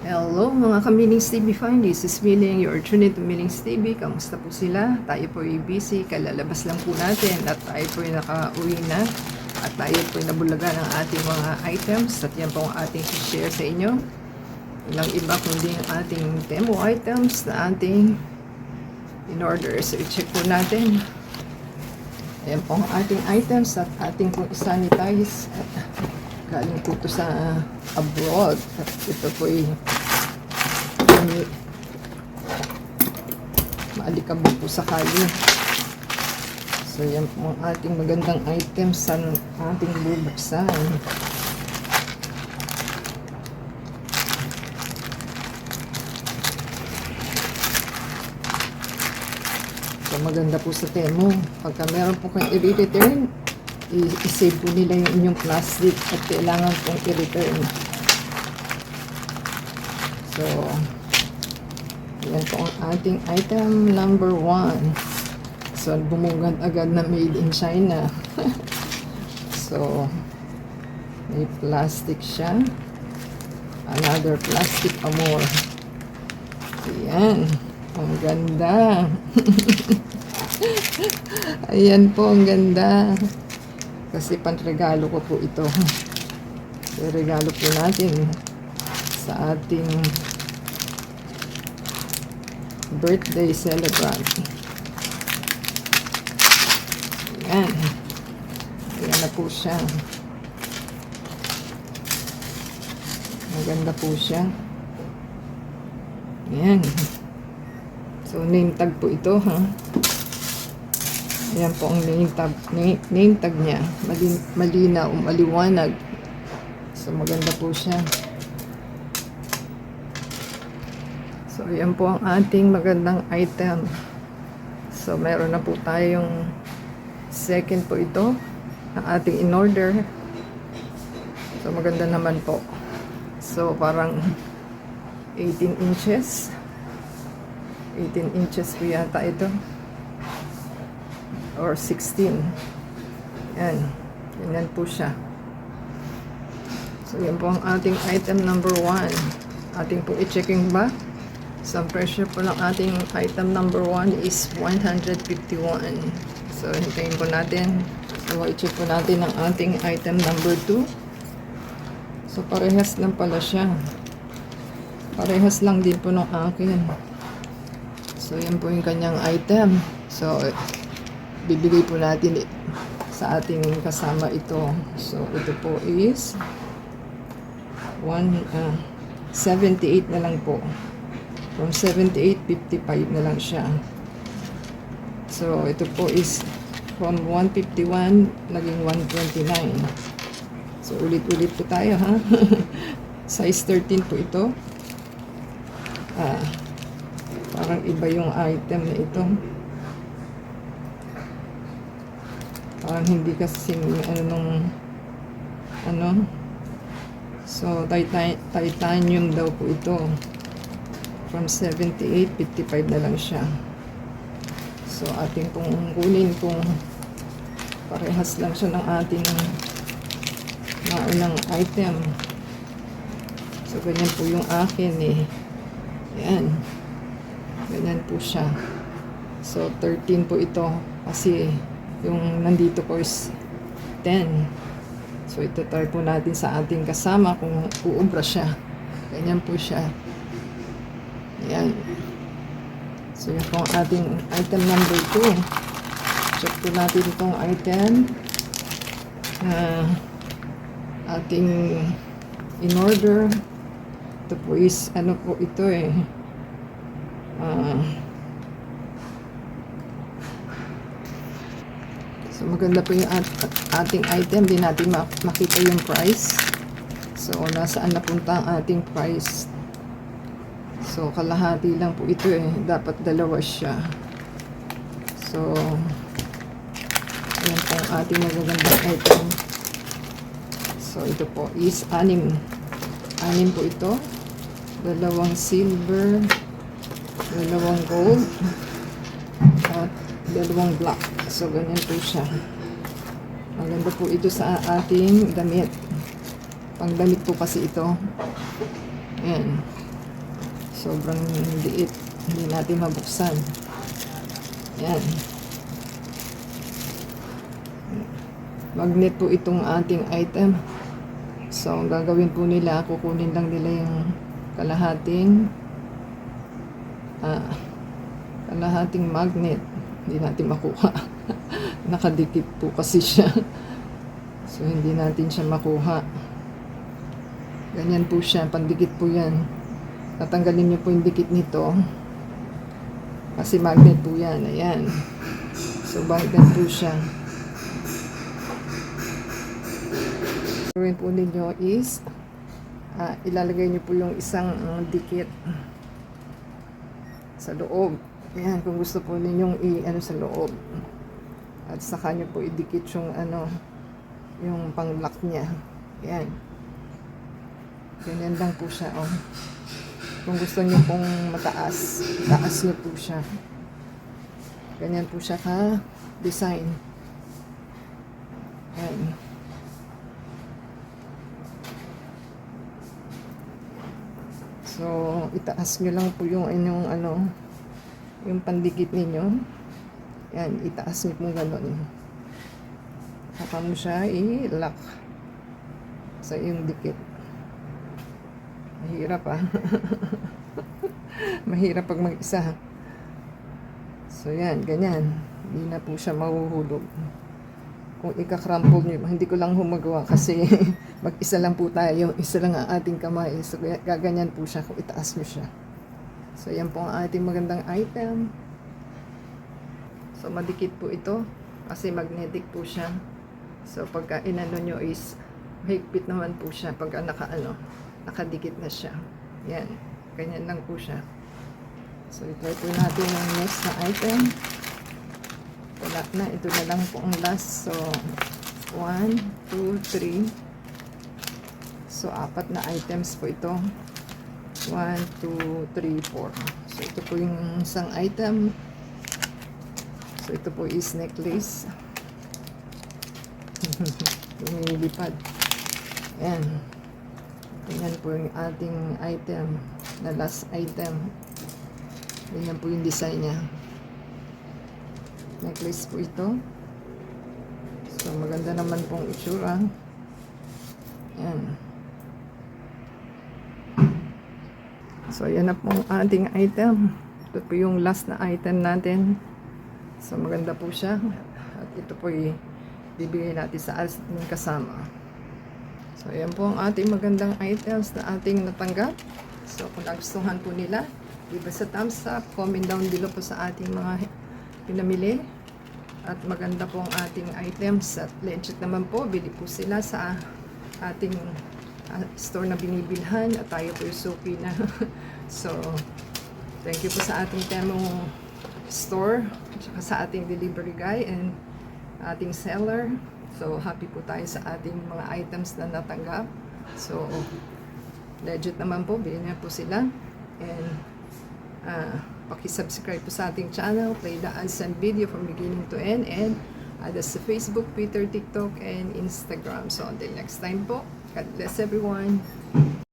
Hello mga ka-Millings TV fan, this is Milling, your tune to Millings TV. Kamusta po sila? Tayo po ay busy, kalalabas lang po natin at tayo po ay nakauwi na at tayo po ay nabulaga ng ating mga items at yan po ang ating share sa inyo. Ilang iba kundi ang ating demo items na ating in order. So i-check po natin. Ayan po ang ating items at ating pong sanitize at galing po ito sa abroad at ito po ay maalikabok po sa kali. So yan po ang ating magandang items sa ating bubuksan. So maganda po sa Temu, pagka meron po kayong i-return, i-save po nila yung inyong plastic at kailangan pong i-return. So, yan po ang ating item number 1. So, bumungad agad na made in China. So, may plastic siya. Another plastic amor. Ayan. Ang ganda. Ayan po, ang ganda. Kasi panregalo ko po ito. So, regalo po natin sa ating birthday celebrant. Ayan. Ayan na po siya. Maganda po siya. Ayan. So, name tag po ito, ha? Ayan po ang name tag niya. Malinaw, maliwanag. So, maganda po siya. So, ayan po ang ating magandang item. So, meron na po tayong second po ito na ating in-order. So, maganda naman po. So, parang 18 inches. 18 inches po yata ito. Or 16. Yan. Ganyan po siya. So, yan po ang ating item number 1. Ating po i-checking ba? So, ang pressure po ng ating item number 1 is 151. So, hintayin po natin. So, i-check po natin ang ating item number 2. So, parehas lang pala siya. Parehas lang din po ng akin. So, yan po yung kanyang item. So, bibigay po natin sa ating kasama ito. So, ito po is 78 na lang po. From 78, 55 na lang siya. So, ito po is from 151, naging 129. So, ulit-ulit po tayo, ha? Size 13 po ito. Parang iba yung item na ito. Parang hindi kasi so titanium daw po ito. From 78, 55 na lang siya. So ating pong kunin kung parehas lang siya ng ating naunang item. So ganyan po yung akin eh. Yan. Ganyan po siya. So 13 po ito kasi yung nandito ko is 10. So, ito try po natin sa ating kasama kung uubra siya. Ganyan po siya. Ayan. So, yun po ang ating item number 2. Check po natin itong item na ating in order. Ito po is, ano po ito eh. So, maganda po yung ating item. Di natin makita yung price. So, nasaan napunta ang ating price. So, kalahati lang po ito eh. Dapat dalawa siya. So, ayan po ang ating magagandang item. So, ito po is 6. 6 po ito. 2 silver. 2 gold. At 2 black. So, ganyan po siya. Maganda po ito sa ating damit. Pangdamit po kasi ito. Ayan. Sobrang liit. Hindi natin mabuksan. Yan. Magnet po itong ating item. So, ang gagawin po nila, kukunin lang nila yung kalahating magnet. Hindi natin makuha. Nakadikit po kasi siya. So, hindi natin siya makuha. Ganyan po siya. Pandikit po yan. Tatanggalin niyo po yung dikit nito. Kasi magnet po yan. Ayan. So, bagdan po siya. Gawin po ninyo is ilalagay niyo po yung isang dikit sa loob. Ayan, kung gusto po ninyong i-ano sa loob. At saka niyo po idikit yung yung pang-lock niya. Ayan. Ganyan lang po siya, oh. Kung gusto niyo pong mataas, taas niyo po siya. Ganyan po siya ka-design. Ayan. So, itaas nyo lang po yung inyong yung pandikit ninyo. Yan, itaas nyo po gano'n. Saka mo siya i-lock sa iyong dikit. Mahirap Mahirap pag mag-isa. So, yan, ganyan. Hindi na po siya mahuhulog. Kung ika-crumple nyo, hindi ko lang humagawa kasi mag-isa lang po tayo, isa lang ang ating kamay. So, gaganyan po siya kung itaas nyo siya. So, yan po ang ating magandang item. So, madikit po ito kasi magnetic po siya. So, pagka inano nyo is mahigpit naman po siya pagka nakadikit na siya. Yan, ganyan lang po siya. So, i-try po natin ang next na item. Wala na, ito na lang po ang last. So, 1, 2, 3. So, 4 na items po ito. 1, 2, 3, 4. So, ito po yung isang item. So, ito po is necklace. Lumilipad. Ayan. Ganyan po yung ating item. Na last item. Ganyan po yung design niya. Necklace po ito. So, maganda naman pong itsura. Ayan. So, yan na pong ating item. Ito po yung last na item natin. So, maganda po siya. At ito po bibigay natin sa ating kasama. So, yan po ang ating magandang items na ating natanggap. So, kung nagustuhan po nila, give us a thumbs up. Comment down below po sa ating mga pinamili. At maganda po ang ating items. At legit naman po, bili po sila sa ating store na binibilhan. At tayo po yung suki na. So, thank you po sa ating Temu store. At saka sa ating delivery guy and ating seller. So, happy po tayo sa ating mga items na natanggap. So, legit naman po, bili niya po sila. And, paki-subscribe po sa ating channel, play the ads and video from beginning to end, and add us sa Facebook, Twitter, TikTok, and Instagram. So until next time po, God bless everyone.